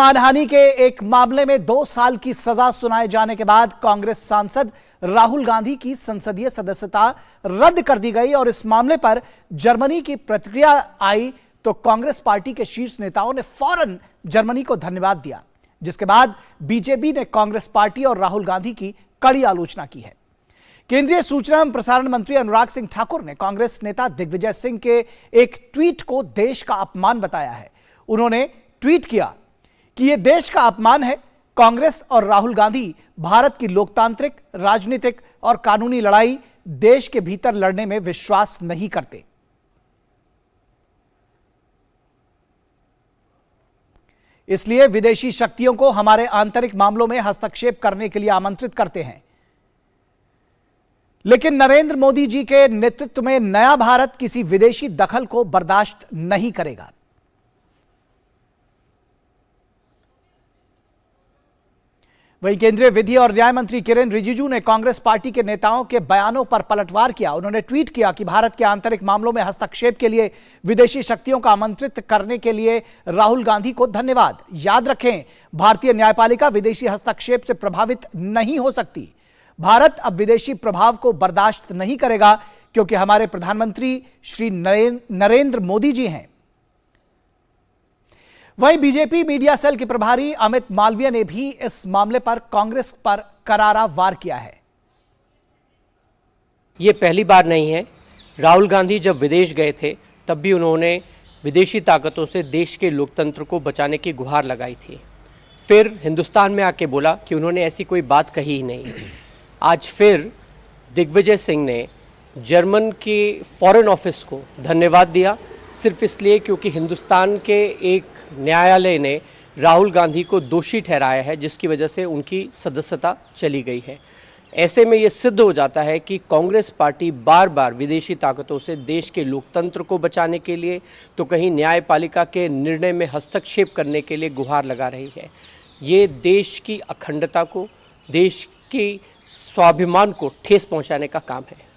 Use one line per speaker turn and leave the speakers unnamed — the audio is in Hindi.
मानहानि के एक मामले में 2 साल की सजा सुनाए जाने के बाद कांग्रेस सांसद राहुल गांधी की संसदीय सदस्यता रद्द कर दी गई और इस मामले पर जर्मनी की प्रतिक्रिया आई तो कांग्रेस पार्टी के शीर्ष नेताओं ने फौरन जर्मनी को धन्यवाद दिया, जिसके बाद बीजेपी ने कांग्रेस पार्टी और राहुल गांधी की कड़ी आलोचना की है। केंद्रीय सूचना एवं प्रसारण मंत्री अनुराग सिंह ठाकुर ने कांग्रेस नेता दिग्विजय सिंह के एक ट्वीट को देश का अपमान बताया है। उन्होंने ट्वीट किया कि यह देश का अपमान है। कांग्रेस और राहुल गांधी भारत की लोकतांत्रिक, राजनीतिक और कानूनी लड़ाई देश के भीतर लड़ने में विश्वास नहीं करते। इसलिए विदेशी शक्तियों को हमारे आंतरिक मामलों में हस्तक्षेप करने के लिए आमंत्रित करते हैं। लेकिन नरेंद्र मोदी जी के नेतृत्व में नया भारत किसी विदेशी दखल को बर्दाश्त नहीं करेगा। वहीं केंद्रीय विधि और न्याय मंत्री किरेन रिजिजू ने कांग्रेस पार्टी के नेताओं के बयानों पर पलटवार किया। उन्होंने ट्वीट किया कि भारत के आंतरिक मामलों में हस्तक्षेप के लिए विदेशी शक्तियों का आमंत्रित करने के लिए राहुल गांधी को धन्यवाद। याद रखें, भारतीय न्यायपालिका विदेशी हस्तक्षेप से प्रभावित नहीं हो सकती। भारत अब विदेशी प्रभाव को बर्दाश्त नहीं करेगा क्योंकि हमारे प्रधानमंत्री श्री नरेंद्र मोदी जी हैं। वहीं बीजेपी मीडिया सेल के प्रभारी अमित मालवीय ने भी इस मामले पर कांग्रेस पर करारा वार किया है।
ये पहली बार नहीं है। राहुल गांधी जब विदेश गए थे तब भी उन्होंने विदेशी ताकतों से देश के लोकतंत्र को बचाने की गुहार लगाई थी। फिर हिंदुस्तान में आके बोला कि उन्होंने ऐसी कोई बात कही ही नहीं। आज फिर दिग्विजय सिंह ने जर्मन के फॉरेन ऑफिस को धन्यवाद दिया, सिर्फ इसलिए क्योंकि हिंदुस्तान के एक न्यायालय ने राहुल गांधी को दोषी ठहराया है, जिसकी वजह से उनकी सदस्यता चली गई है। ऐसे में ये सिद्ध हो जाता है कि कांग्रेस पार्टी बार बार विदेशी ताकतों से देश के लोकतंत्र को बचाने के लिए तो कहीं न्यायपालिका के निर्णय में हस्तक्षेप करने के लिए गुहार लगा रही है। ये देश की अखंडता को, देश की स्वाभिमान को ठेस पहुंचाने का काम है।